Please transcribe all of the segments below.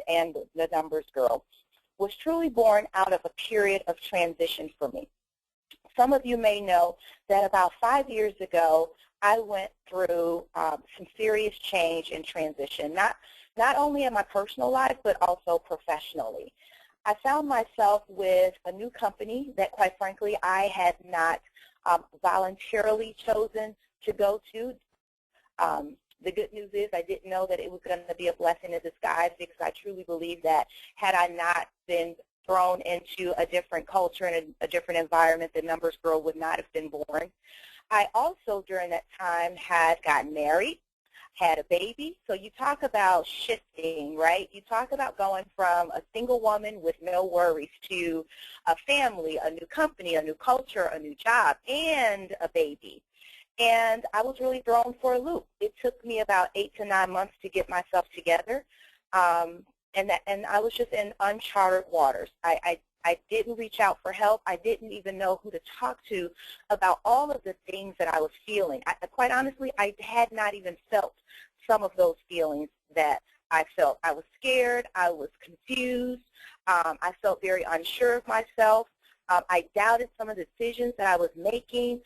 and the numbers girl, was truly born out of a period of transition for me. Some of you may know that about 5 years ago, I went through some serious change and transition, not only in my personal life, but also professionally. I found myself with a new company that, quite frankly, I had not voluntarily chosen to go to. The good news is I didn't know that it was going to be a blessing in disguise, because I truly believe that had I not been thrown into a different culture and a different environment, the numbers girl would not have been born. I also, during that time, had gotten married, had a baby. So you talk about shifting, right? You talk about going from a single woman with no worries to a family, a new company, a new culture, a new job, and a baby. And I was really thrown for a loop. It took me about 8 to 9 months to get myself together, and I was just in uncharted waters. I didn't reach out for help. I didn't even know who to talk to about all of the things that I was feeling. Quite honestly, I had not even felt some of those feelings that I felt. I was scared. I was confused. I felt very unsure of myself. I doubted some of the decisions that I was making.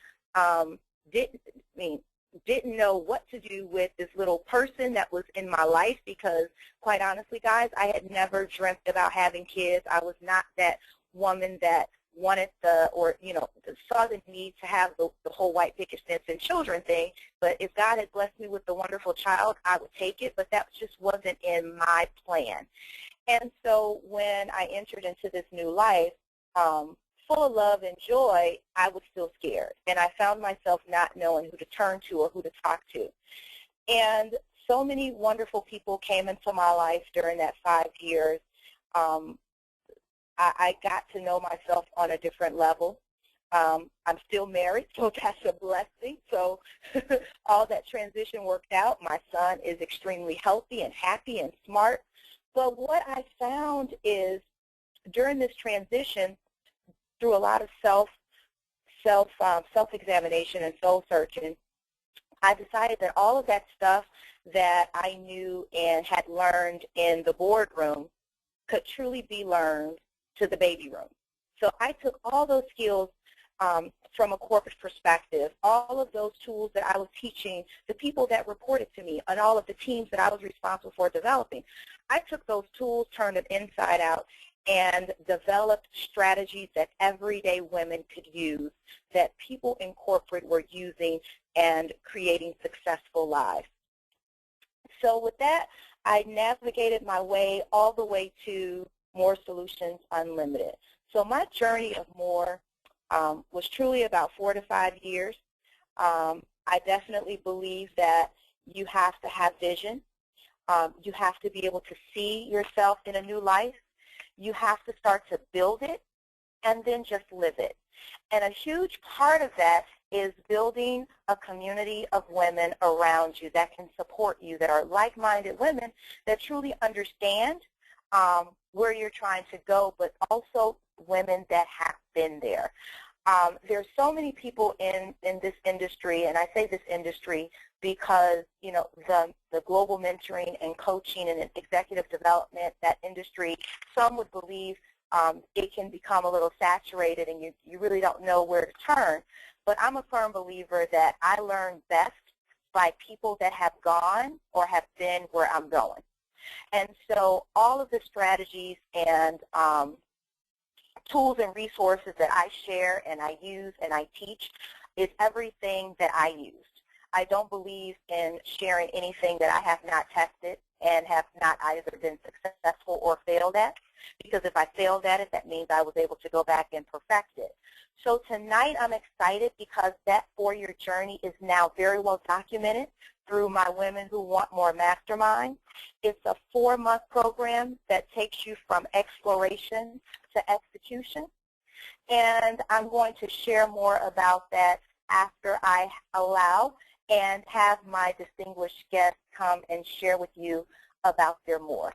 Didn't know what to do with this little person that was in my life, because quite honestly, guys, I had never dreamt about having kids. I was not that woman that wanted saw the need to have the whole white picket fence and children thing. But if God had blessed me with a wonderful child, I would take it, but that just wasn't in my plan. And so when I entered into this new life, full of love and joy, I was still scared. And I found myself not knowing who to turn to or who to talk to. And so many wonderful people came into my life during that 5 years. I got to know myself on a different level. I'm still married, so that's a blessing. So all that transition worked out. My son is extremely healthy and happy and smart. But what I found is during this transition, through a lot of self-examination and soul searching, I decided that all of that stuff that I knew and had learned in the boardroom could truly be learned to the baby room. So I took all those skills from a corporate perspective, all of those tools that I was teaching the people that reported to me and all of the teams that I was responsible for developing. I took those tools, turned them inside out, and developed strategies that everyday women could use, that people in corporate were using and creating successful lives. So with that, I navigated my way all the way to Morr Solutions Unlimited. So my journey of Morr was truly about 4 to 5 years. I definitely believe that you have to have vision. You have to be able to see yourself in a new life. You have to start to build it and then just live it. And a huge part of that is building a community of women around you that can support you, that are like-minded women that truly understand where you're trying to go, but also women that have been there. There's so many people in this industry, and I say this industry because, you know, the global mentoring and coaching and executive development, that industry, some would believe it can become a little saturated and you really don't know where to turn. But I'm a firm believer that I learn best by people that have gone or have been where I'm going. And so all of the strategies and tools and resources that I share and I use and I teach is everything that I used. I don't believe in sharing anything that I have not tested and have not either been successful or failed at, because if I failed at it, that means I was able to go back and perfect it. So tonight I'm excited because that 4-year journey is now very well documented through my Women Who Want More Mastermind. It's a 4-month program that takes you from exploration to execution. And I'm going to share more about that after I allow and have my distinguished guests come and share with you about their more.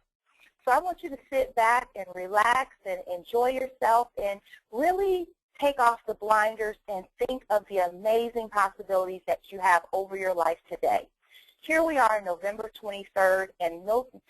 So I want you to sit back and relax and enjoy yourself and really take off the blinders and think of the amazing possibilities that you have over your life today. here we are, November 23rd, and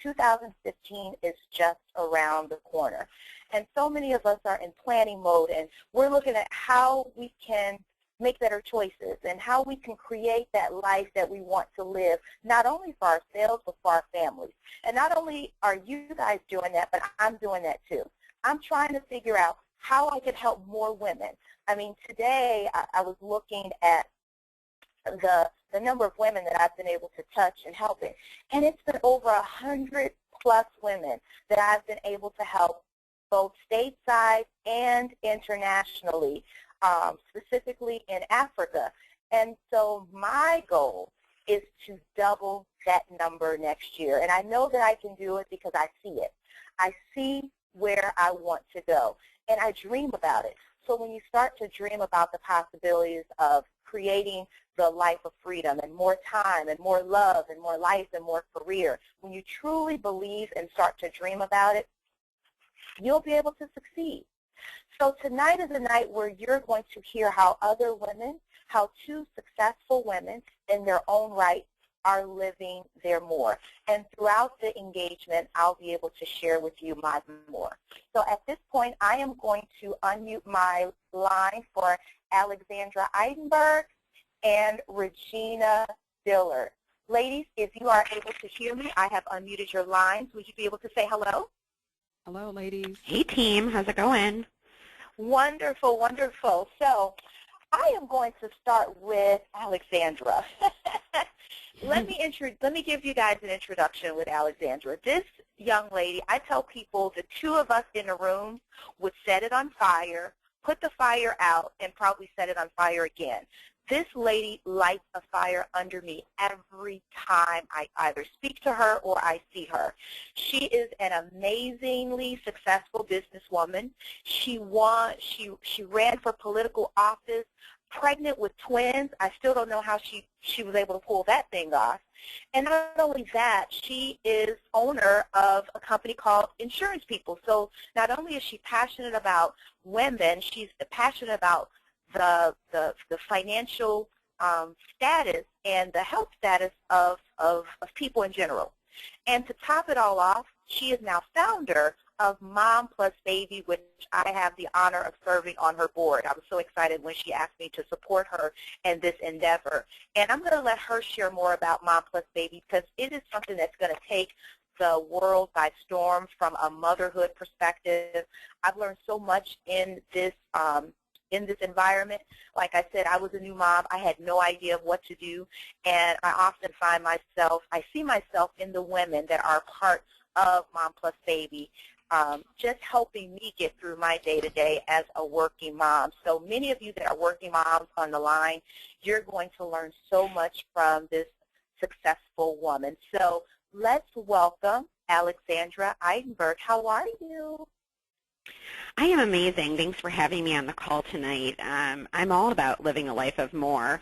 2015 is just around the corner. And so many of us are in planning mode, and we're looking at how we can make better choices and how we can create that life that we want to live, not only for ourselves, but for our families. And not only are you guys doing that, but I'm doing that too. I'm trying to figure out how I could help more women. I mean, today I was looking at the number of women that I've been able to touch and help it. And it's been over 100+ women that I've been able to help both stateside and internationally, specifically in Africa. And so my goal is to double that number next year. And I know that I can do it because I see it. I see where I want to go, and I dream about it. So when you start to dream about the possibilities of creating the life of freedom and more time and more love and more life and more career, when you truly believe and start to dream about it, you'll be able to succeed. So tonight is a night where you're going to hear how other women, how two successful women in their own right are living their more. And throughout the engagement, I'll be able to share with you my more. So at this point, I am going to unmute my line for Alexandra Eidenberg and Regina Dillard. Ladies, if you are able to hear me, I have unmuted your lines. Would you be able to say hello? Hello, ladies. Hey, team. How's it going? Wonderful, wonderful. So I am going to start with Alexandra. Let me give you guys an introduction with Alexandra. This young lady, I tell people the two of us in a room would set it on fire, put the fire out, and probably set it on fire again. This lady lights a fire under me every time I either speak to her or I see her. She is an amazingly successful businesswoman. She ran for political office, pregnant with twins. I still don't know how she was able to pull that thing off. And not only that, she is owner of a company called Insurance People. So not only is she passionate about women, she's passionate about the financial status and the health status of people in general. And to top it all off, she is now founder of Mom Plus Baby, which I have the honor of serving on her board. I was so excited when she asked me to support her in this endeavor. And I'm going to let her share more about Mom Plus Baby because it is something that's going to take the world by storm from a motherhood perspective. I've learned so much in this environment. Like I said, I was a new mom. I had no idea of what to do, and I often I see myself in the women that are part of Mom Plus Baby, just helping me get through my day-to-day as a working mom. So many of you that are working moms on the line, you're going to learn so much from this successful woman. So let's welcome Alexandra Eidenberg. How are you? I am amazing. Thanks for having me on the call tonight. I'm all about living a life of more.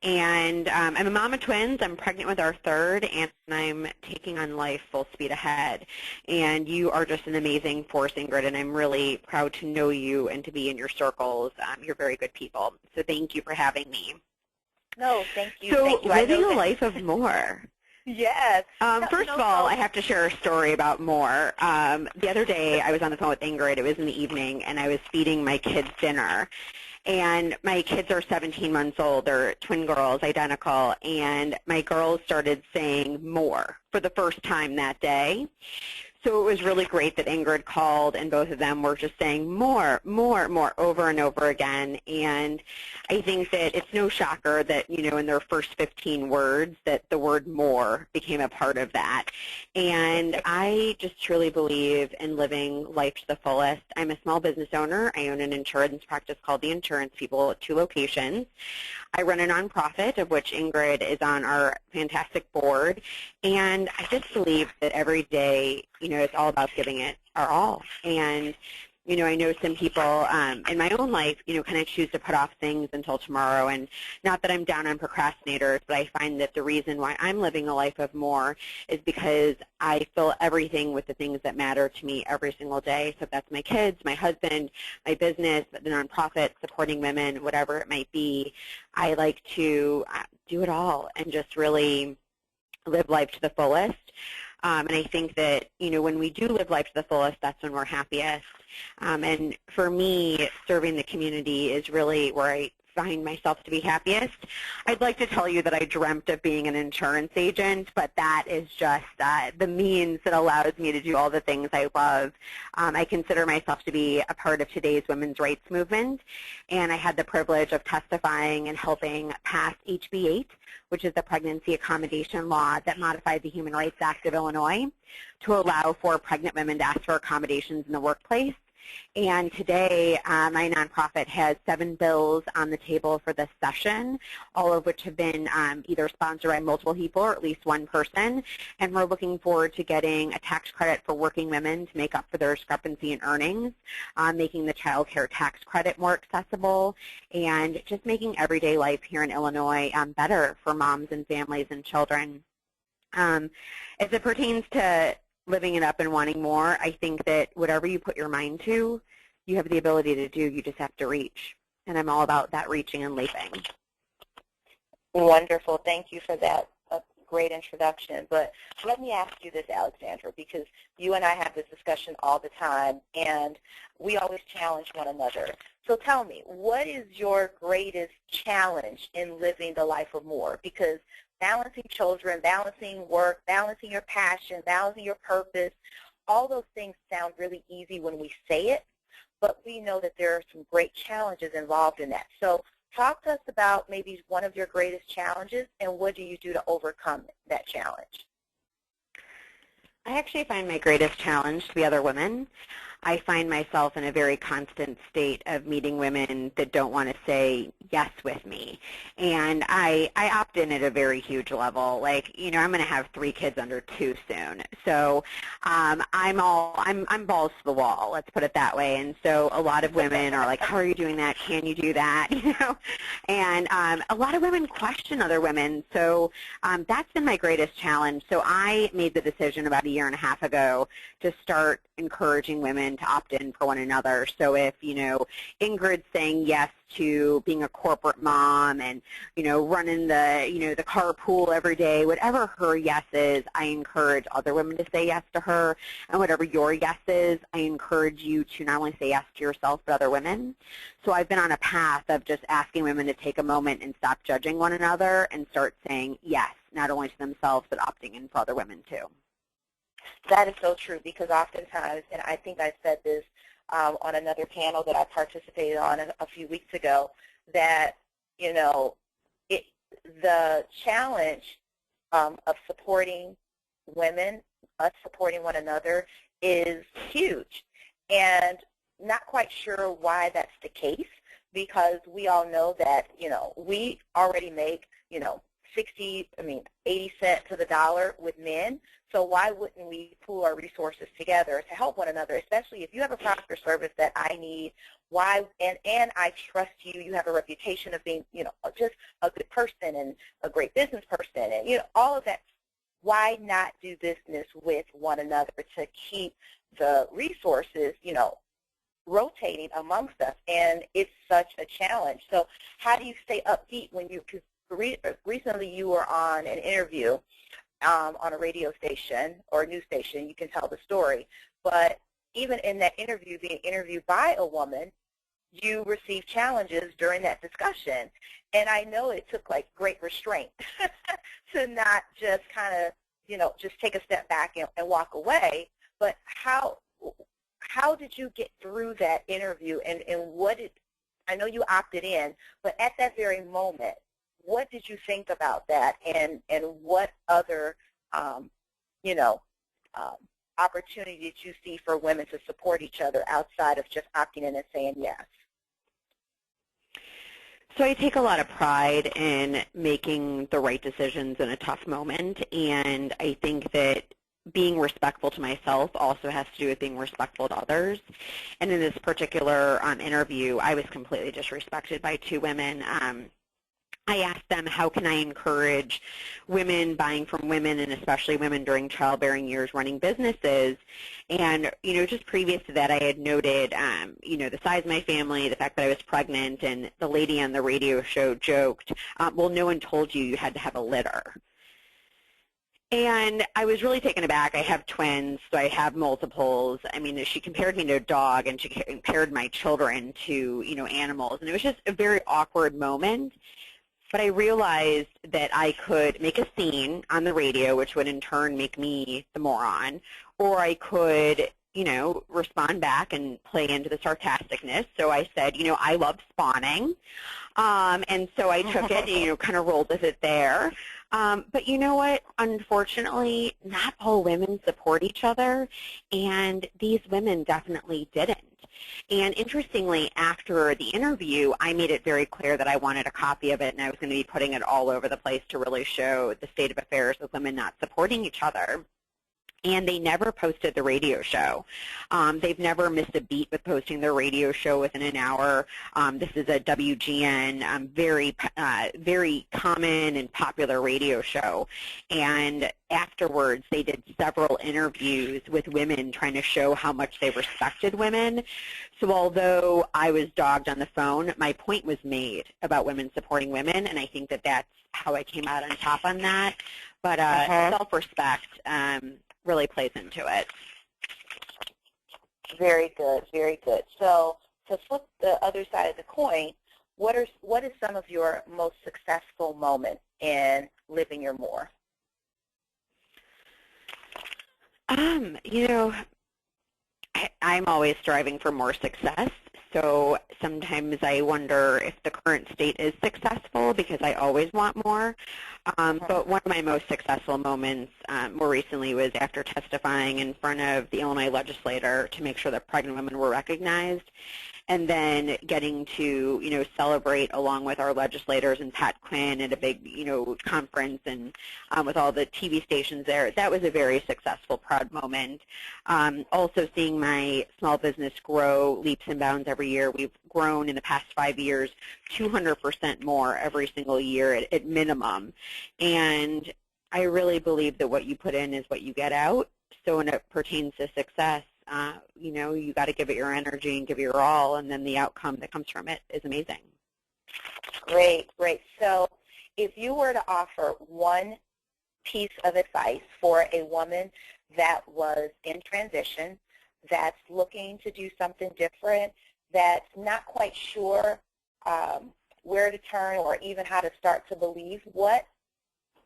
And I'm a mom of twins. I'm pregnant with our third, and I'm taking on life full speed ahead. And you are just an amazing force, Ingrid, and I'm really proud to know you and to be in your circles. You're very good people. So thank you for having me. No, thank you. So thank you. living a life of more. Yes. First of all, I have to share a story about Morr. The other day, I was on the phone with Ingrid. It was in the evening, and I was feeding my kids dinner. And my kids are 17 months old. They're twin girls, identical. And my girls started saying more for the first time that day. So it was really great that Ingrid called, and both of them were just saying more, more, more over and over again. And I think that it's no shocker that, you know, in their first 15 words that the word more became a part of that. And I just truly believe in living life to the fullest. I'm a small business owner. I own an insurance practice called The Insurance People at 2 locations. I run a nonprofit, of which Ingrid is on our fantastic board. And I just believe that every day, you know, it's all about giving it our all. And, you know, I know some people in my own life, you know, kind of choose to put off things until tomorrow. And not that I'm down on procrastinators, but I find that the reason why I'm living a life of more is because I fill everything with the things that matter to me every single day. So if that's my kids, my husband, my business, the nonprofit, supporting women, whatever it might be, I like to do it all and just really live life to the fullest. And I think that, when we do live life to the fullest, that's when we're happiest. And for me, serving the community is really where I find myself to be happiest. I'd like to tell you that I dreamt of being an insurance agent, but that is just the means that allows me to do all the things I love. I consider myself to be a part of today's women's rights movement, and I had the privilege of testifying and helping pass HB 8, which is the pregnancy accommodation law that modified the Human Rights Act of Illinois to allow for pregnant women to ask for accommodations in the workplace. And today, my nonprofit has 7 bills on the table for this session, all of which have been either sponsored by multiple people or at least one person. And we're looking forward to getting a tax credit for working women to make up for their discrepancy in earnings, making the child care tax credit more accessible, and just making everyday life here in Illinois better for moms and families and children. As it pertains to living it up and wanting more, I think that whatever you put your mind to, you have the ability to do. You just have to reach. And I'm all about that reaching and leaping. Wonderful. Thank you for that. A great introduction. But let me ask you this, Alexandra, because you and I have this discussion all the time, and we always challenge one another. So tell me, what is your greatest challenge in living the life of more? Because balancing children, balancing work, balancing your passion, balancing your purpose, all those things sound really easy when we say it, but we know that there are some great challenges involved in that. So talk to us about maybe one of your greatest challenges, and what do you do to overcome that challenge? I actually find my greatest challenge to be other women. I find myself in a very constant state of meeting women that don't want to say yes with me. And I opt in at a very huge level. Like, I'm going to have 3 kids under 2 soon. So I'm balls to the wall, let's put it that way. And so a lot of women are like, how are you doing that? Can you do that? And a lot of women question other women. So that's been my greatest challenge. So I made the decision about a year and a half ago to start encouraging women to opt in for one another. So if, Ingrid's saying yes to being a corporate mom and, running the carpool every day, whatever her yes is, I encourage other women to say yes to her. And whatever your yes is, I encourage you to not only say yes to yourself, but other women. So I've been on a path of just asking women to take a moment and stop judging one another and start saying yes, not only to themselves, but opting in for other women too. That is so true, because oftentimes, and I think I said this on another panel that I participated on a few weeks ago, that, the challenge of supporting women, us supporting one another, is huge. And not quite sure why that's the case, because we all know that, we already make, 80 cents to the dollar with men. So why wouldn't we pool our resources together to help one another, especially if you have a product or service that I need, and I trust you, you have a reputation of being, just a good person and a great business person, and, all of that. Why not do business with one another to keep the resources, rotating amongst us? And it's such a challenge. So how do you stay upbeat when because recently you were on an interview on a radio station or a news station, you can tell the story. But even in that interview, being interviewed by a woman, you received challenges during that discussion. And I know it took like great restraint to not just kind of, just take a step back and walk away. But how did you get through that interview, and I know you opted in, but at that very moment, what did you think about that, and what other, opportunity did you see for women to support each other outside of just opting in and saying yes? So I take a lot of pride in making the right decisions in a tough moment, and I think that being respectful to myself also has to do with being respectful to others. And in this particular interview, I was completely disrespected by 2 women. I asked them, how can I encourage women buying from women, and especially women during childbearing years running businesses? And, just previous to that, I had noted, the size of my family, the fact that I was pregnant, and the lady on the radio show joked, well, no one told you you had to have a litter. And I was really taken aback. I have twins, so I have multiples. I mean, she compared me to a dog, and she compared my children to, animals. And it was just a very awkward moment. But I realized that I could make a scene on the radio, which would in turn make me the moron, or I could, respond back and play into the sarcasticness. So I said, I love spawning. And so I took it, kind of rolled with it there. But you know what? Unfortunately, not all women support each other, and these women definitely didn't. And interestingly, after the interview, I made it very clear that I wanted a copy of it, and I was going to be putting it all over the place to really show the state of affairs with women not supporting each other. And they never posted the radio show. They've never missed a beat with posting their radio show within an hour. This is a WGN, very common and popular radio show. And afterwards, they did several interviews with women trying to show how much they respected women. So although I was dogged on the phone, my point was made about women supporting women, and I think that that's how I came out on top on that. But self-respect really plays into it. Very good, very good. So to flip the other side of the coin, what is some of your most successful moments in living your more? I'm always striving for more success. So sometimes I wonder if the current state is successful because I always want more. But one of my most successful moments more recently was after testifying in front of the Illinois legislator to make sure that pregnant women were recognized, and then getting to, celebrate along with our legislators and Pat Quinn at a big, conference and with all the TV stations there. That was a very successful, proud moment. Also seeing my small business grow leaps and bounds every year. We've grown in the past 5 years 200% more every single year at minimum. And I really believe that what you put in is what you get out. So when it pertains to success, you got to give it your energy and give it your all, and then the outcome that comes from it is amazing. Great, great. So if you were to offer one piece of advice for a woman that was in transition, that's looking to do something different, that's not quite sure where to turn or even how to start to believe, what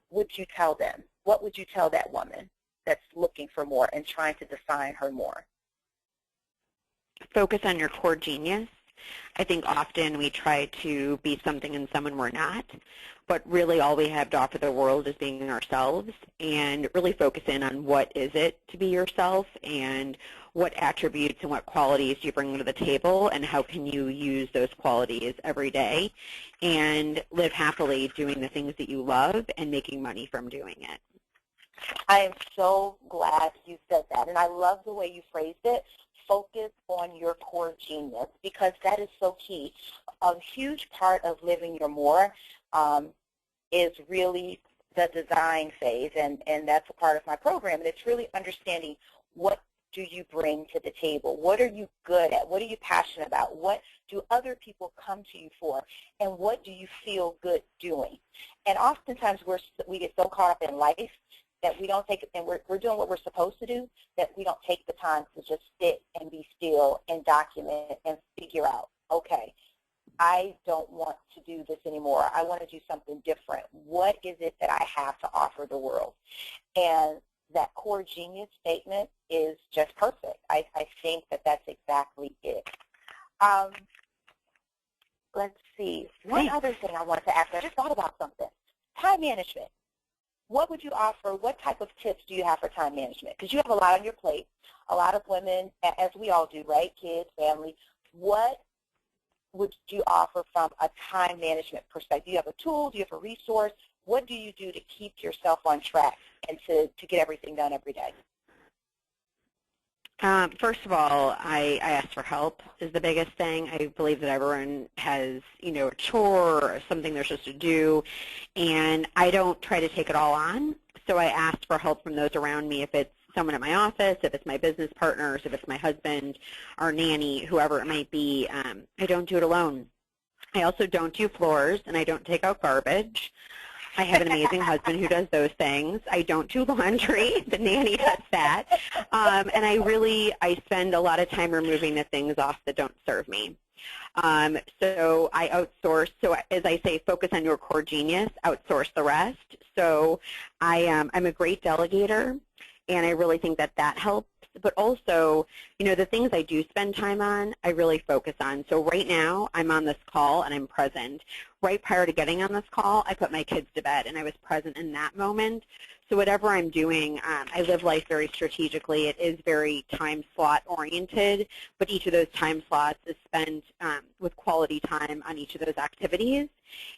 would you tell them? What would you tell that woman that's looking for more and trying to define her more? Focus on your core genius. I think often we try to be something and someone we're not, but really all we have to offer the world is being ourselves, and really focus in on what is it to be yourself and what attributes and what qualities you bring to the table and how can you use those qualities every day and live happily doing the things that you love and making money from doing it. I am so glad you said that, and I love the way you phrased it. Focus on your core genius, because that is so key. A huge part of living your more is really the design phase, and that's a part of my program, and it's really understanding what do you bring to the table? What are you good at? What are you passionate about? What do other people come to you for? And what do you feel good doing? And oftentimes we get so caught up in life that we don't take it, and we're doing what we're supposed to do, that we don't take the time to just sit and be still and document and figure out, okay, I don't want to do this anymore. I want to do something different. What is it that I have to offer the world? And that core genius statement is just perfect. I think that that's exactly it. Let's see. One other thing I wanted to ask, I just thought about something. Time management. What would you offer? What type of tips do you have for time management? Because you have a lot on your plate, a lot of women, as we all do, right? Kids, family. What would you offer from a time management perspective? Do you have a tool? Do you have a resource? What do you do to keep yourself on track and to get everything done every day? First of all, I ask for help is the biggest thing. I believe that everyone has, a chore or something they're supposed to do, and I don't try to take it all on. So I ask for help from those around me, if it's someone at my office, if it's my business partners, if it's my husband, our nanny, whoever it might be. I don't do it alone. I also don't do floors, and I don't take out garbage. I have an amazing husband who does those things. I don't do laundry. The nanny does that. And I spend a lot of time removing the things off that don't serve me. So I outsource. So as I say, focus on your core genius, outsource the rest. So I'm a great delegator, and I really think that that helps. But also, you know, the things I do spend time on, I really focus on. So right now, I'm on this call and I'm present. Right prior to getting on this call, I put my kids to bed and I was present in that moment. So whatever I'm doing, I live life very strategically. It is very time slot oriented, but each of those time slots is spent with quality time on each of those activities.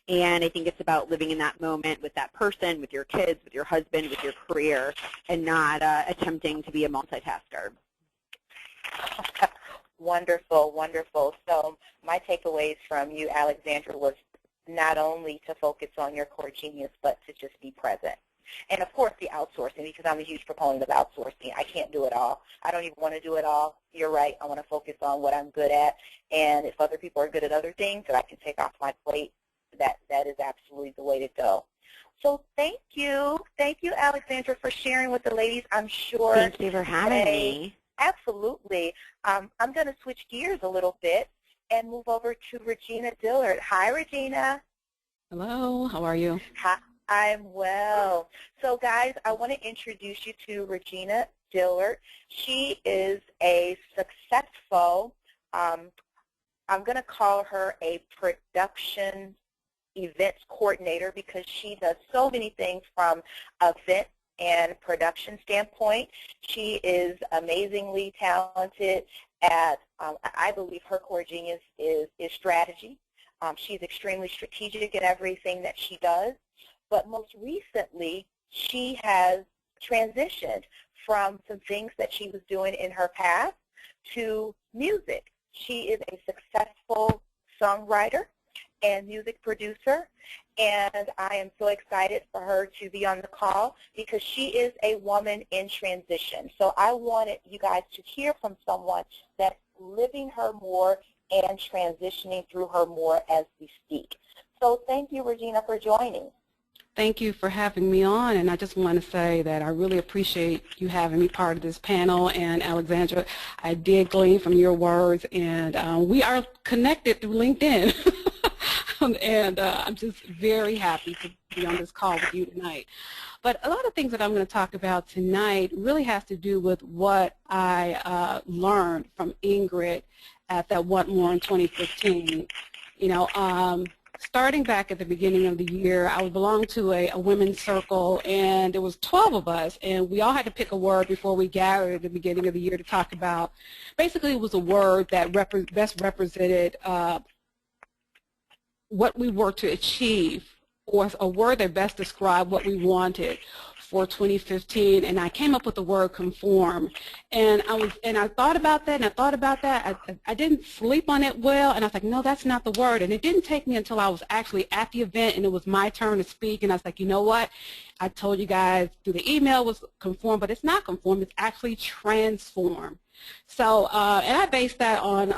And I think it's about living in that moment with that person, with your kids, with your husband, with your career, and not attempting to be a multitasker. Wonderful, wonderful. So my takeaways from you, Alexandra, was not only to focus on your core genius, but to just be present. And, of course, the outsourcing, because I'm a huge proponent of outsourcing. I can't do it all. I don't even want to do it all. You're right. I want to focus on what I'm good at. And if other people are good at other things that I can take off my plate, that is absolutely the way to go. So thank you. Thank you, Alexandra, for sharing with the ladies. I'm sure. Thank you for having me. Absolutely. I'm going to switch gears a little bit and move over to Regina Dillard. Hi, Regina. Hello, how are you? Hi. I'm well. So, guys, I want to introduce you to Regina Dillard. She is a successful, I'm going to call her a production events coordinator because she does so many things from event and production standpoint. She is amazingly talented at, I believe her core genius is strategy. She's extremely strategic in everything that she does. But most recently, she has transitioned from some things that she was doing in her past to music. She is a successful songwriter and music producer, and I am so excited for her to be on the call because she is a woman in transition. So I wanted you guys to hear from someone that's living her more and transitioning through her more as we speak. So thank you, Regina, for joining. Thank you for having me on, and I just want to say that I really appreciate you having me part of this panel. And Alexandra, I did glean from your words, and we are connected through LinkedIn. And I'm just very happy to be on this call with you tonight. But a lot of things that I'm going to talk about tonight really has to do with what I learned from Ingrid at that Want More in 2015. You know, starting back at the beginning of the year, I belonged to a women's circle, and there was 12 of us, and we all had to pick a word before we gathered at the beginning of the year to talk about. Basically, it was a word that best represented what we were to achieve, or a word that best described what we wanted for 2015, and I came up with the word conform. And I thought about that, and I thought about that. I didn't sleep on it well, and I was like, no, that's not the word. And it didn't take me until I was actually at the event, and it was my turn to speak, and I was like, you know what? I told you guys through the email was conform, but it's not conform, it's actually transform. So, and I based that on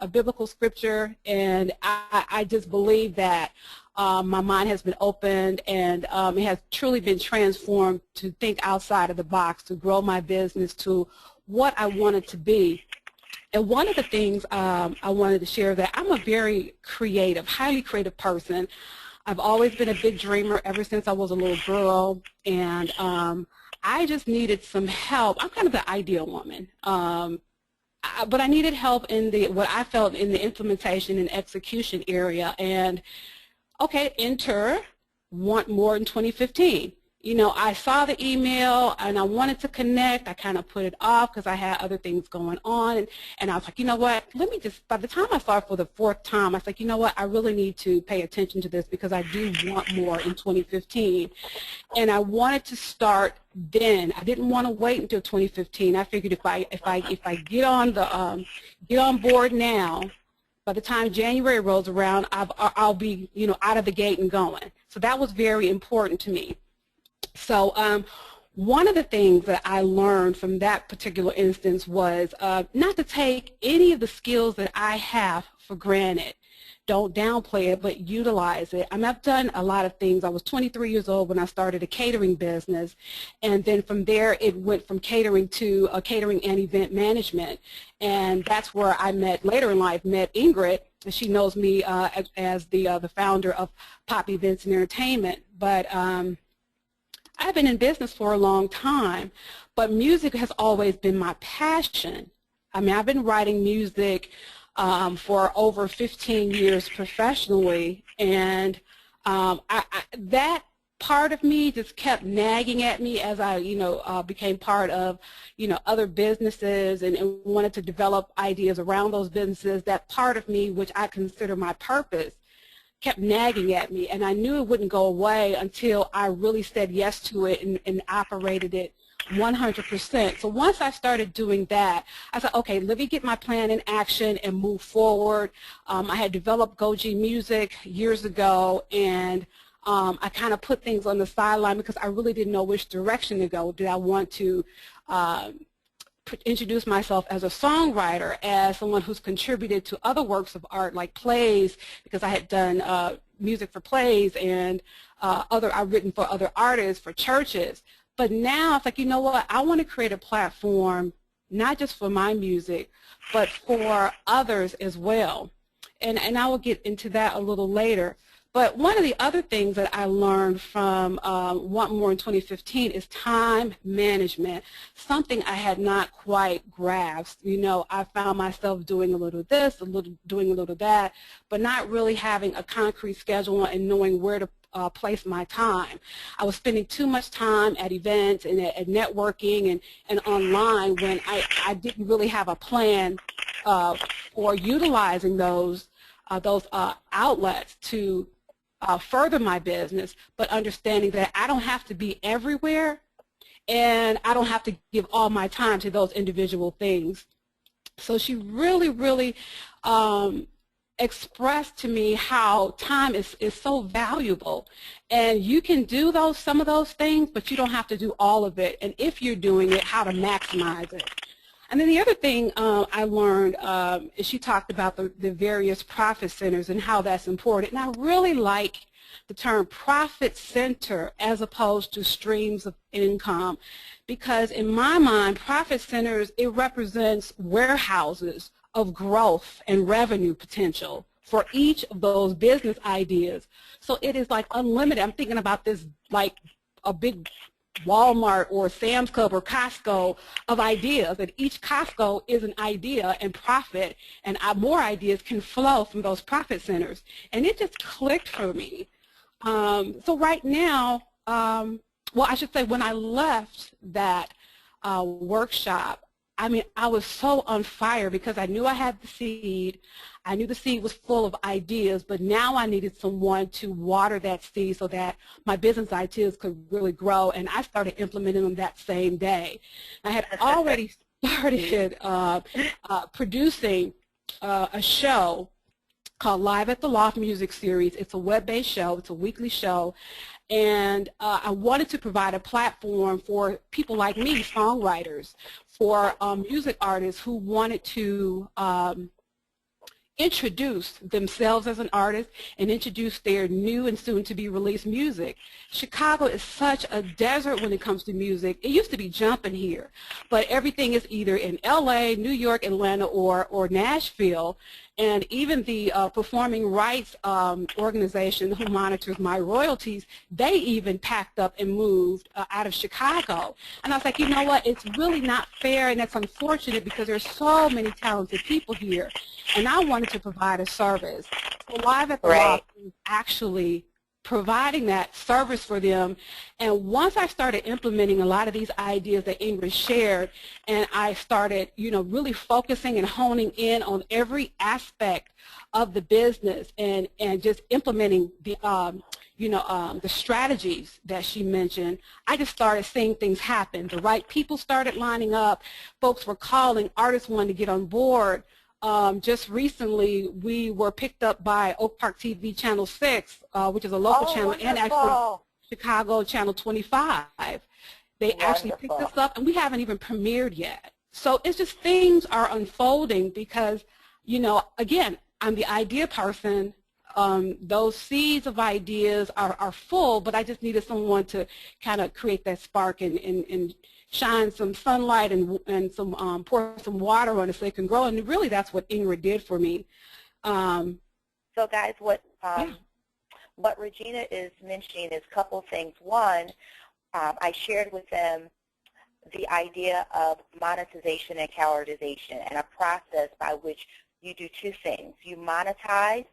a biblical scripture, and I just believe that my mind has been opened, and it has truly been transformed to think outside of the box, to grow my business to what I want it to be. And one of the things I wanted to share that I'm a very creative, highly creative person. I've always been a big dreamer ever since I was a little girl, and I just needed some help. I'm kind of the ideal woman, but I needed help in what I felt in the implementation and execution area. And okay, enter Want More in 2015. You know, I saw the email and I wanted to connect. I kind of put it off because I had other things going on. And I was like, you know what, let me just, by the time I saw it for the 4th time, I was like, you know what, I really need to pay attention to this because I do want more in 2015. And I wanted to start then. I didn't want to wait until 2015. I figured if I get on board now, by the time January rolls around, I'll be, you know, out of the gate and going. So that was very important to me. So one of the things that I learned from that particular instance was not to take any of the skills that I have for granted. don't downplay it, but utilize it. I mean, I've done a lot of things. I was 23 years old when I started a catering business, and then from there it went from catering to catering and event management, and that's where I met, later in life, met Ingrid. She knows me as the founder of Pop Events and Entertainment, but I've been in business for a long time, but music has always been my passion. I mean, I've been writing music for over 15 years professionally, and that part of me just kept nagging at me as I, became part of, other businesses and wanted to develop ideas around those businesses. That part of me, which I consider my purpose, kept nagging at me, and I knew it wouldn't go away until I really said yes to it and operated it 100%. So once I started doing that, I said, okay, let me get my plan in action and move forward. I had developed Goji Music years ago, and I kind of put things on the sideline because I really didn't know which direction to go. Did I want to introduce myself as a songwriter, as someone who's contributed to other works of art like plays, because I had done music for plays, and I've written for other artists, for churches. But now it's like, you know what, I want to create a platform not just for my music, but for others as well. And I will get into that a little later. But one of the other things that I learned from Want More in 2015 is time management, something I had not quite grasped. I found myself doing a little this, doing a little that, but not really having a concrete schedule and knowing where to place my time. I was spending too much time at events and at networking and online when I didn't really have a plan for utilizing those outlets to further my business, but understanding that I don't have to be everywhere and I don't have to give all my time to those individual things. So she really, really expressed to me how time is so valuable, and you can do some of those things, but you don't have to do all of it, and if you're doing it, how to maximize it. And then the other thing I learned is she talked about the various profit centers and how that's important, and I really like the term profit center as opposed to streams of income, because in my mind, profit centers, it represents warehouses of growth and revenue potential for each of those business ideas. So it is like unlimited. I'm thinking about this like a big Walmart or Sam's Club or Costco of ideas, and each Costco is an idea and profit, and more ideas can flow from those profit centers. And it just clicked for me. So right now, well, I should say when I left that workshop, I mean, I was so on fire because I knew I had the seed. I knew the seed was full of ideas, but now I needed someone to water that seed so that my business ideas could really grow, and I started implementing them that same day. I had already started producing a show called Live at the Loft Music Series. It's a web-based show. It's a weekly show. And I wanted to provide a platform for people like me, songwriters, for music artists who wanted to introduce themselves as an artist and introduce their new and soon-to-be released music. Chicago is such a desert when it comes to music. It used to be jumping here, but everything is either in LA, New York, Atlanta, or Nashville. And even the performing rights organization who monitors my royalties, they even packed up and moved out of Chicago. And I was like, you know what, it's really not fair, and that's unfortunate because there's so many talented people here. And I wanted to provide a service. So Live at the Loft is actually providing that service for them. And once I started implementing a lot of these ideas that Ingrid shared, and I started, really focusing and honing in on every aspect of the business and just implementing the, the strategies that she mentioned, I just started seeing things happen. The right people started lining up. Folks were calling. Artists wanted to get on board. Just recently, we were picked up by Oak Park TV Channel 6, which is a local channel, wonderful. And actually Chicago Channel 25. They actually picked us up, and we haven't even premiered yet. So it's just things are unfolding because, again, I'm the idea person. Those seeds of ideas are full, but I just needed someone to kind of create that spark and shine some sunlight and some pour some water on it so it can grow. And really, that's what Ingrid did for me. So, guys, Yeah. what Regina is mentioning is a couple things. One, I shared with them the idea of monetization and calendarization, and a process by which you do two things. You monetize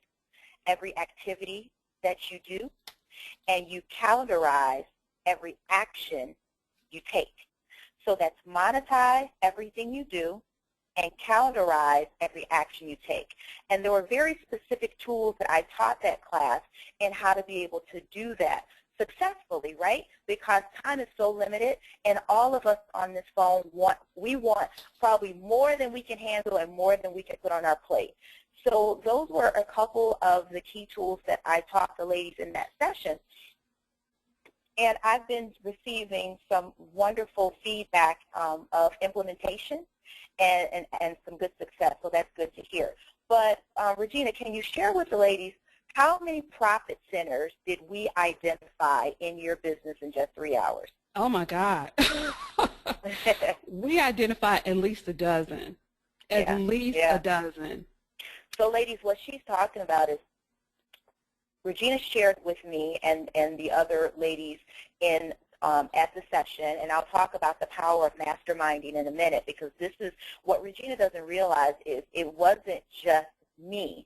every activity that you do, and you calendarize every action you take. So that's monetize everything you do and calendarize every action you take. And there were very specific tools that I taught that class in how to be able to do that successfully, right? Because time is so limited, and all of us on this phone want probably more than we can handle and more than we can put on our plate. So those were a couple of the key tools that I taught the ladies in that session. And I've been receiving some wonderful feedback of implementation and some good success, so that's good to hear. But Regina, can you share with the ladies how many profit centers did we identify in your business in just 3 hours? Oh, my God. We identified at least a dozen. At least a dozen. So, ladies, what she's talking about is Regina shared with me and the other ladies in at the session, and I'll talk about the power of masterminding in a minute, because this is what Regina doesn't realize is it wasn't just me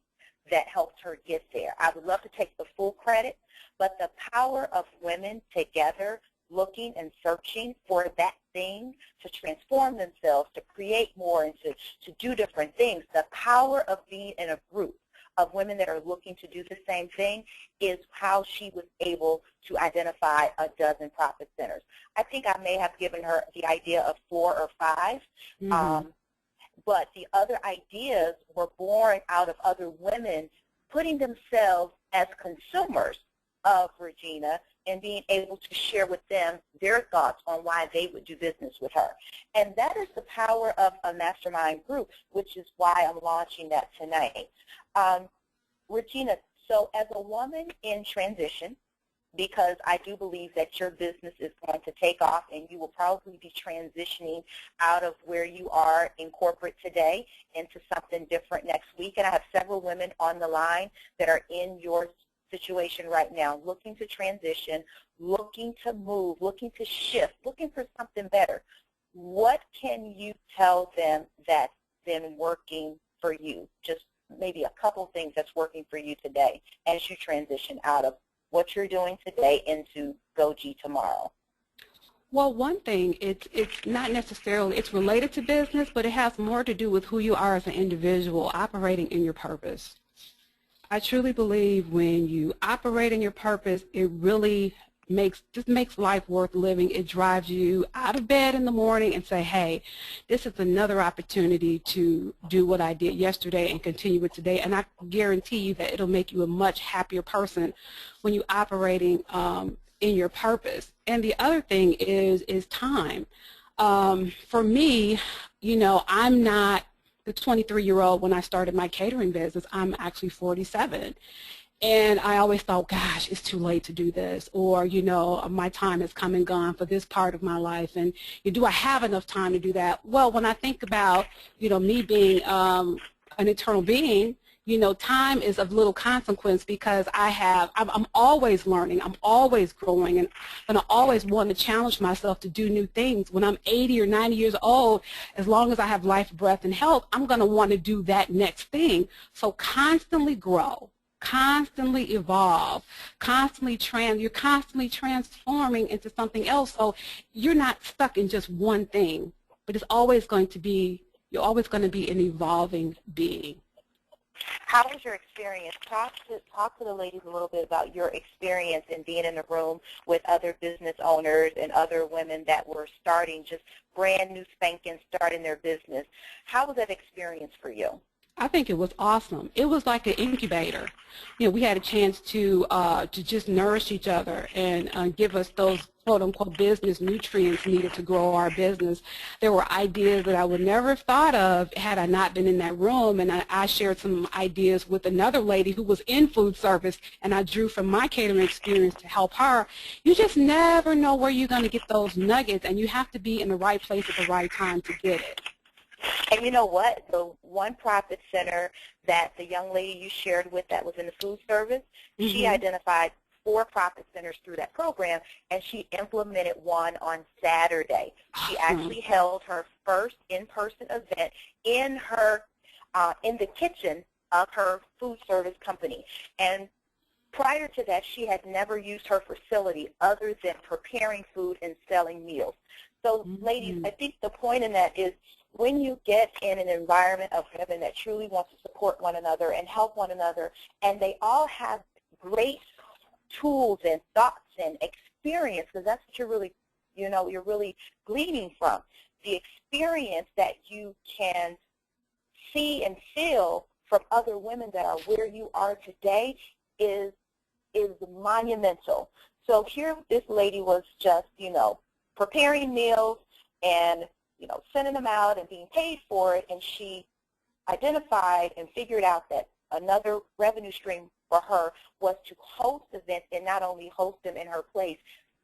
that helped her get there. I would love to take the full credit, but the power of women together looking and searching for that thing to transform themselves, to create more, and to do different things, the power of being in a group of women that are looking to do the same thing is how she was able to identify a dozen profit centers. I think I may have given her the idea of 4 or 5, but the other ideas were born out of other women putting themselves as consumers of Regina and being able to share with them their thoughts on why they would do business with her. And that is the power of a mastermind group, which is why I'm launching that tonight. Regina, so as a woman in transition, because I do believe that your business is going to take off and you will probably be transitioning out of where you are in corporate today into something different next week. And I have several women on the line that are in your situation right now, looking to transition, looking to move, looking to shift, looking for something better. What can you tell them that's been working for you? Just maybe a couple things that's working for you today as you transition out of what you're doing today into Go G tomorrow. Well, one thing, it's not necessarily, it's related to business, but it has more to do with who you are as an individual operating in your purpose. I truly believe when you operate in your purpose, it really makes life worth living. It drives you out of bed in the morning and say, hey, this is another opportunity to do what I did yesterday and continue it today. And I guarantee you that it'll make you a much happier person when you're operating in your purpose. And the other thing is time. For me, you know, I'm not the 23-year-old when I started my catering business. I'm actually 47. And I always thought, gosh, it's too late to do this, or, you know, my time has come and gone for this part of my life, and do I have enough time to do that? Well, when I think about, you know, me being an eternal being, you know, time is of little consequence because I'm always learning, I'm always growing, and I always want to challenge myself to do new things. When I'm 80 or 90 years old, as long as I have life, breath, and health, I'm going to want to do that next thing. So constantly grow. Constantly evolve, you're constantly transforming into something else. So you're not stuck in just one thing, but you're always going to be an evolving being. How was your experience? Talk to the ladies a little bit about your experience in being in a room with other business owners and other women that were starting, just brand new spanking, starting their business. How was that experience for you? I think it was awesome. It was like an incubator. We had a chance to just nourish each other and give us those quote unquote business nutrients needed to grow our business. There were ideas that I would never have thought of had I not been in that room, and I shared some ideas with another lady who was in food service, and I drew from my catering experience to help her. You just never know where you're going to get those nuggets, and you have to be in the right place at the right time to get it. And you know what? The one profit center that the young lady you shared with that was in the food service, she identified 4 profit centers through that program, and she implemented one on Saturday. She actually held her first in-person event in her in the kitchen of her food service company. And prior to that, she had never used her facility other than preparing food and selling meals. So, ladies, I think the point in that is when you get in an environment of women that truly want to support one another and help one another, and they all have great tools and thoughts and experience, because that's what you're really, you're really gleaning from. The experience that you can see and feel from other women that are where you are today is monumental. So here this lady was just, preparing meals and sending them out and being paid for it, and she identified and figured out that another revenue stream for her was to host events, and not only host them in her place,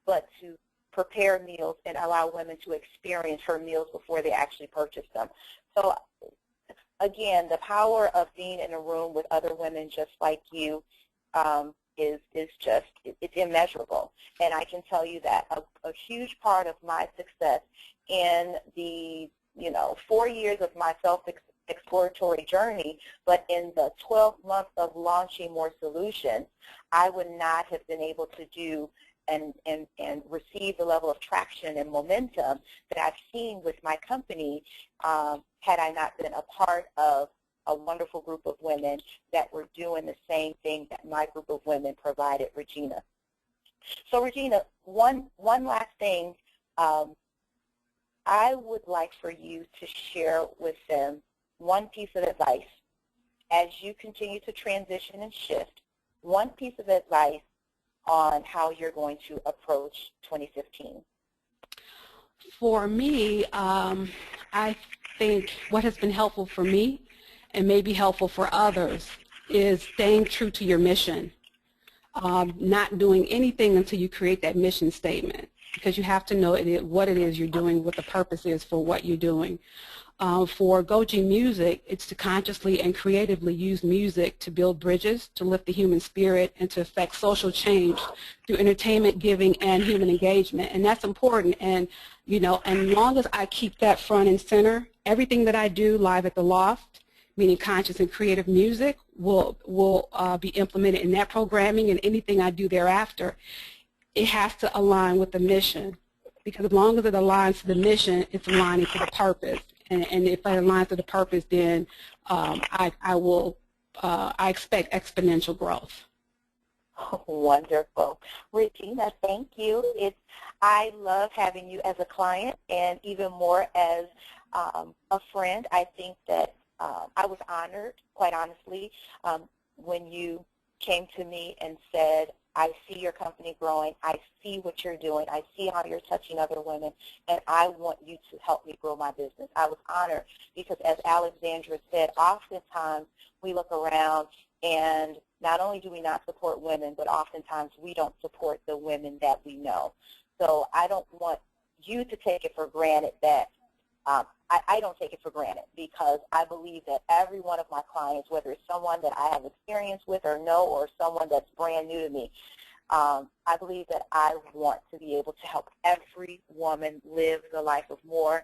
but to prepare meals and allow women to experience her meals before they actually purchase them. So again, the power of being in a room with other women just like you is just, it's immeasurable. And I can tell you that a huge part of my success in the 4 years of my self-exploratory journey, but in the 12 months of launching Morr Solutions, I would not have been able to do and receive the level of traction and momentum that I've seen with my company had I not been a part of a wonderful group of women that were doing the same thing that my group of women provided Regina. So Regina, one last thing. I would like for you to share with them one piece of advice as you continue to transition and shift, one piece of advice on how you're going to approach 2015. For me, I think what has been helpful for me and may be helpful for others is staying true to your mission, not doing anything until you create that mission statement, because you have to know what it is you're doing, what the purpose is for what you're doing. For Goji Music, it's to consciously and creatively use music to build bridges, to lift the human spirit, and to affect social change through entertainment, giving, and human engagement. And that's important. And, as long as I keep that front and center, everything that I do live at the Loft, meaning conscious and creative music, will be implemented in that programming, and anything I do thereafter, it has to align with the mission. Because as long as it aligns to the mission, it's aligning to the purpose. And if it aligns to the purpose, then I expect exponential growth. Oh, wonderful. Regina, thank you. I love having you as a client and even more as a friend. I think that I was honored, quite honestly, when you came to me and said, I see your company growing, I see what you're doing, I see how you're touching other women, and I want you to help me grow my business. I was honored because, as Alexandra said, oftentimes we look around and not only do we not support women, but oftentimes we don't support the women that we know. So I don't want you to take it for granted that I don't take it for granted, because I believe that every one of my clients, whether it's someone that I have experience with or know, or someone that's brand new to me, I believe that I want to be able to help every woman live the life of Morr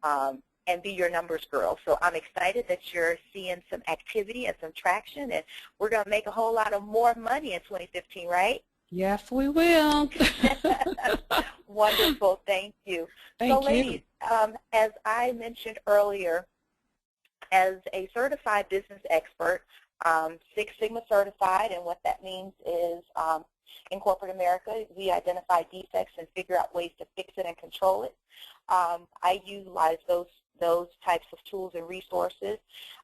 and be your numbers girl. So I'm excited that you're seeing some activity and some traction, and we're going to make a whole lot of more money in 2015, right? Yes, we will. Wonderful. Thank you. Thank you. Ladies, as I mentioned earlier, as a certified business expert, Six Sigma certified, and what that means is in corporate America, we identify defects and figure out ways to fix it and control it. I utilize those those types of tools and resources.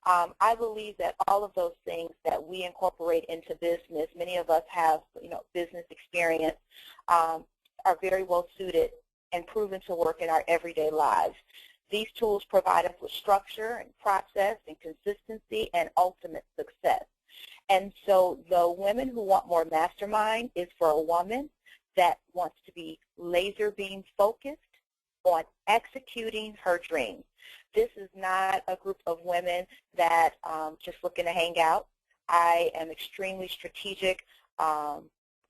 I believe that all of those things that we incorporate into business, many of us have, business experience, are very well suited and proven to work in our everyday lives. These tools provide us with structure and process and consistency and ultimate success. And so the Women Who Want More Mastermind is for a woman that wants to be laser beam focused on executing her dreams. This is not a group of women that just looking to hang out. I am extremely strategic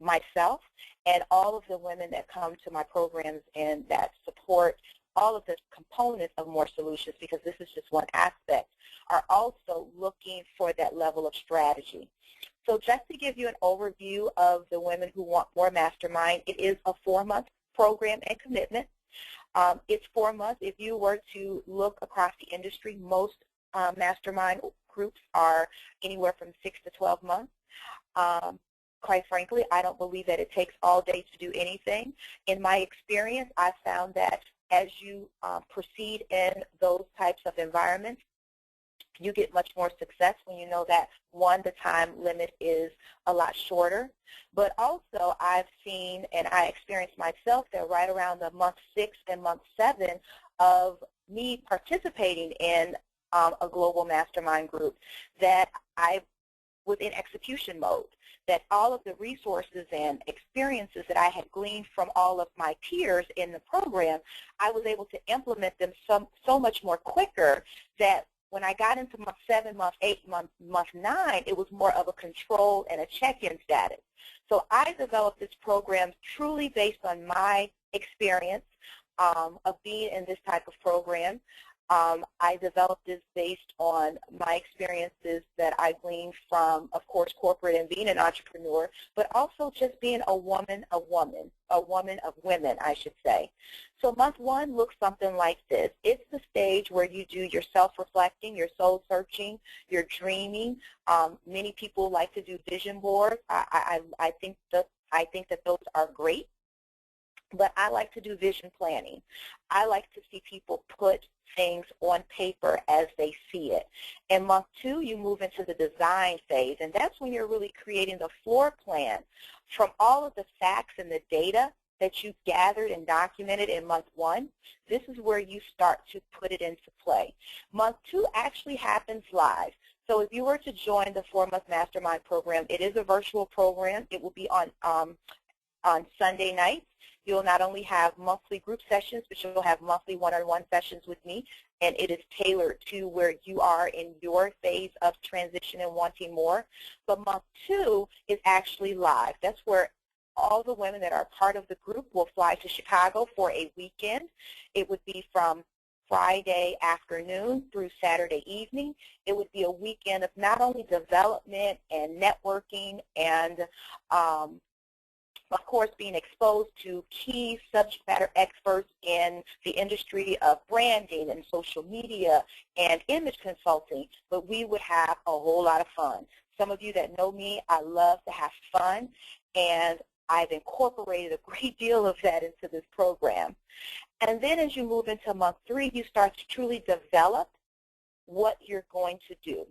myself, and all of the women that come to my programs and that support all of the components of More Solutions, because this is just one aspect, are also looking for that level of strategy. So just to give you an overview of the Women Who Want More Mastermind, it is a 4-month program and commitment. It's 4 months. If you were to look across the industry, most mastermind groups are anywhere from 6 to 12 months. Quite frankly, I don't believe that it takes all day to do anything. In my experience, I found that as you proceed in those types of environments, you get much more success when you know that, one, the time limit is a lot shorter, but also I've seen and I experienced myself that right around the month 6 and month 7 of me participating in a global mastermind group, that I was in execution mode, that all of the resources and experiences that I had gleaned from all of my peers in the program, I was able to implement them so much more quicker that when I got into month 7, month 8, month 9, it was more of a control and a check-in status. So I developed this program truly based on my experience of being in this type of program. I developed this based on my experiences that I gleaned from, of course, corporate and being an entrepreneur, but also just being a woman of women, I should say. So month 1 looks something like this. It's the stage where you do your self-reflecting, your soul-searching, your dreaming. Many people like to do vision boards. I think that those are great. But I like to do vision planning. I like to see people put things on paper as they see it. In month 2, you move into the design phase, and that's when you're really creating the floor plan from all of the facts and the data that you've gathered and documented in month 1. This is where you start to put it into play. Month 2 actually happens live. So if you were to join the 4-month mastermind program, it is a virtual program. It will be on Sunday nights. You'll not only have monthly group sessions, but you'll have monthly one-on-one sessions with me, and it is tailored to where you are in your phase of transition and wanting more. But month 2 is actually live. That's where all the women that are part of the group will fly to Chicago for a weekend. It would be from Friday afternoon through Saturday evening. It would be a weekend of not only development and networking and of course, being exposed to key subject matter experts in the industry of branding and social media and image consulting, but we would have a whole lot of fun. Some of you that know me, I love to have fun, and I've incorporated a great deal of that into this program. And then as you move into month 3, you start to truly develop what you're going to do.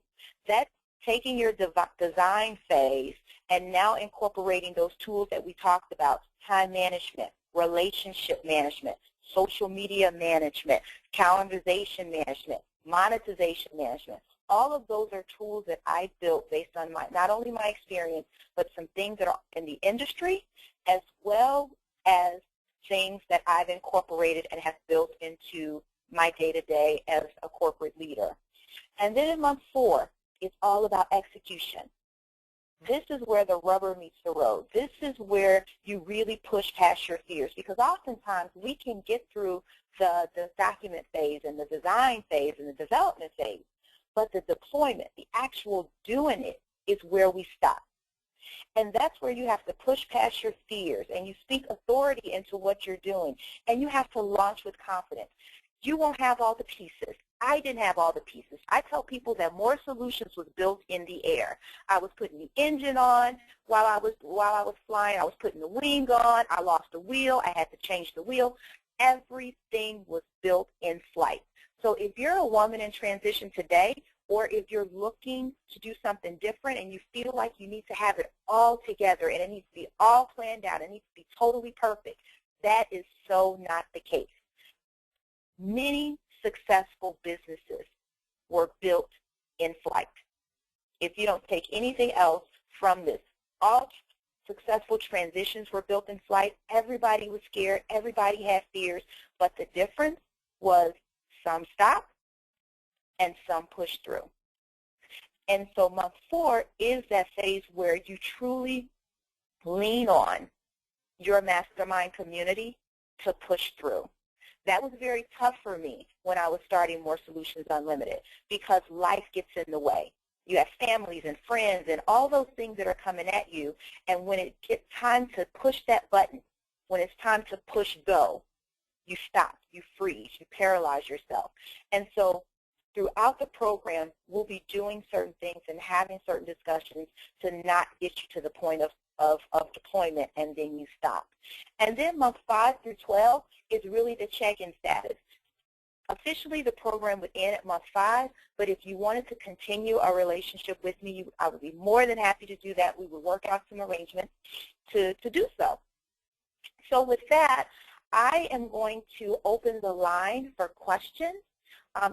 That's taking your design phase and now incorporating those tools that we talked about: time management, relationship management, social media management, calendarization management, monetization management. All of those are tools that I built based on not only my experience, but some things that are in the industry, as well as things that I've incorporated and have built into my day-to-day as a corporate leader. And then in month 4, it's all about execution. This is where the rubber meets the road. This is where you really push past your fears, because oftentimes we can get through the document phase and the design phase and the development phase, but the deployment, the actual doing it, is where we stop. And that's where you have to push past your fears and you speak authority into what you're doing, and you have to launch with confidence. You won't have all the pieces. I didn't have all the pieces. I tell people that More Solutions was built in the air. I was putting the engine on while I was flying. I was putting the wing on. I lost the wheel. I had to change the wheel. Everything was built in flight. So if you're a woman in transition today, or if you're looking to do something different and you feel like you need to have it all together and it needs to be all planned out, it needs to be totally perfect, that is so not the case. Many successful businesses were built in flight. If you don't take anything else from this, all successful transitions were built in flight. Everybody was scared. Everybody had fears. But the difference was some stopped and some pushed through. And so month 4 is that phase where you truly lean on your mastermind community to push through. That was very tough for me when I was starting More Solutions Unlimited because life gets in the way. You have families and friends and all those things that are coming at you, and when it gets time to push that button, when it's time to push go, you stop, you freeze, you paralyze yourself. And so throughout the program, we'll be doing certain things and having certain discussions to not get you to the point of deployment and then you stop. And then month 5 through 12 is really the check-in status. Officially, the program would end at month 5, but if you wanted to continue a relationship with me, I would be more than happy to do that. We would work out some arrangements to do so. So with that, I am going to open the line for questions.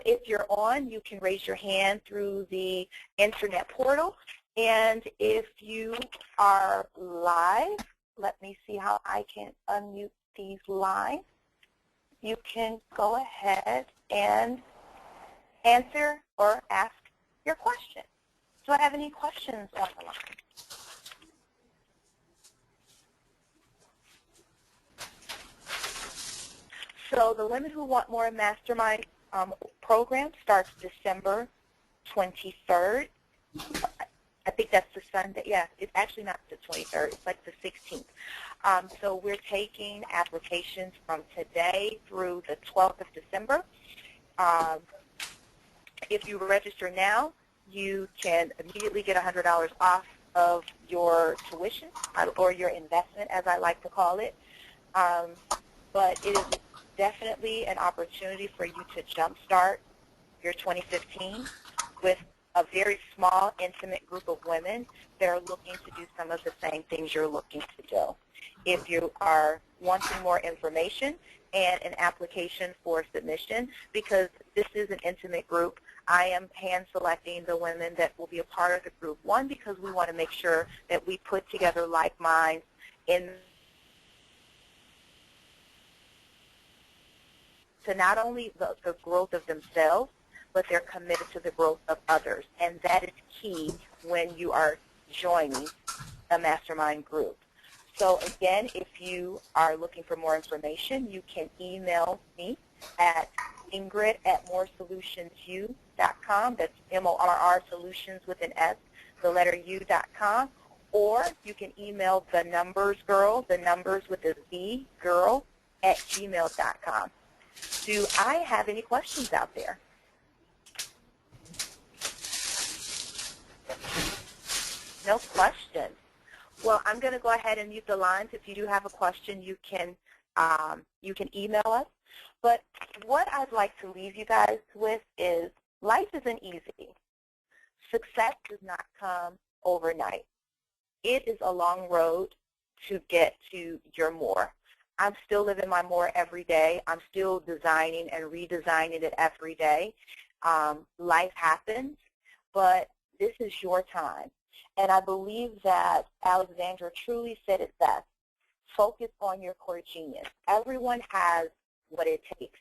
If you're on, you can raise your hand through the internet portal. And if you are live, let me see how I can unmute these lines. You can go ahead and answer or ask your question. Do I have any questions on the line? So the Women Who Want More Mastermind program starts December 23rd. I think that's the Sunday. Yeah, it's actually not the 23rd. It's like the 16th. So we're taking applications from today through the 12th of December. If you register now, you can immediately get $100 off of your tuition or your investment, as I like to call it. But it is definitely an opportunity for you to jumpstart your 2015 with a very small, intimate group of women that are looking to do some of the same things you're looking to do. If you are wanting more information and an application for submission, because this is an intimate group, I am hand-selecting the women that will be a part of the group. One, because we want to make sure that we put together like minds in to not only the growth of themselves, but they're committed to the growth of others. And that is key when you are joining a mastermind group. So again, if you are looking for more information, you can email me at Ingrid@morrsolutionsu.com. That's M-O-R-R solutions with an S, the letter U.com. Or you can email the numbers girl, the numbers with a Z, girl, @gmail.com. Do I have any questions out there? No questions. Well, I'm going to go ahead and mute the lines. If you do have a question, you can email us. But what I'd like to leave you guys with is life isn't easy. Success does not come overnight. It is a long road to get to your more. I'm still living my more every day. I'm still designing and redesigning it every day. Life happens, but this is your time. And I believe that Alexandra truly said it best. Focus on your core genius. Everyone has what it takes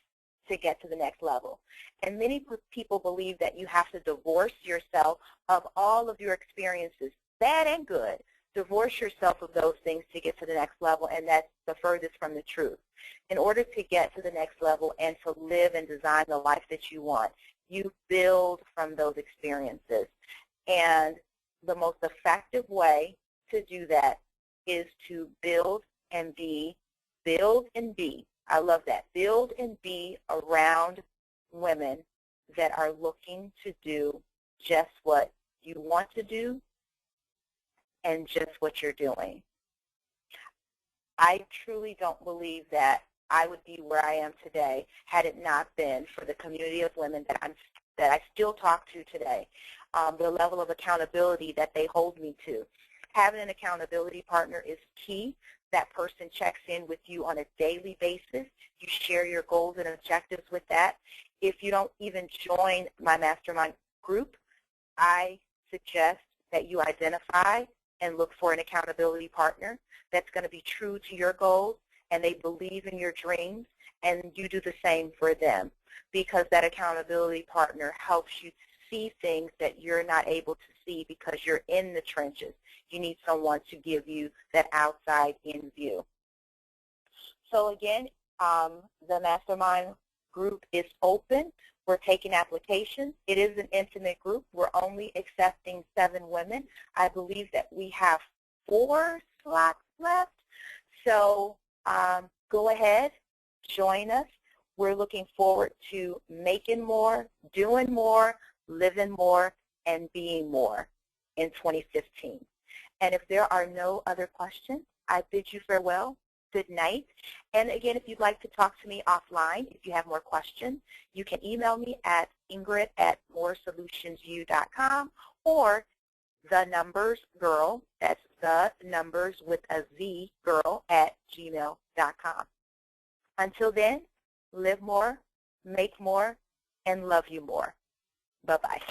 to get to the next level. And many people believe that you have to divorce yourself of all of your experiences, bad and good. Divorce yourself of those things to get to the next level, and that's the furthest from the truth. In order to get to the next level and to live and design the life that you want, you build from those experiences. And the most effective way to do that is to build and be. I love that. Build and be around women that are looking to do just what you want to do and just what you're doing. I truly don't believe that I would be where I am today had it not been for the community of women that I still talk to today, the level of accountability that they hold me to. Having an accountability partner is key. That person checks in with you on a daily basis. You share your goals and objectives with that. If you don't even join my mastermind group, I suggest that you identify and look for an accountability partner that's going to be true to your goals, and they believe in your dreams, and you do the same for them, because that accountability partner helps you to see things that you're not able to see because you're in the trenches. You need someone to give you that outside-in view. So again, the mastermind group is open. We're taking applications. It is an intimate group. We're only accepting 7 women. I believe that we have 4 slots left. So go ahead, join us. We're looking forward to making more, doing more, living more, and being more in 2015. And if there are no other questions, I bid you farewell. Good night. And again, if you'd like to talk to me offline, if you have more questions, you can email me at ingrid@morrsolutionsU.com or the numbers girl, that's the numbers with a Z, girl, @gmail.com. Until then, live more, make more, and love you more. Bye-bye.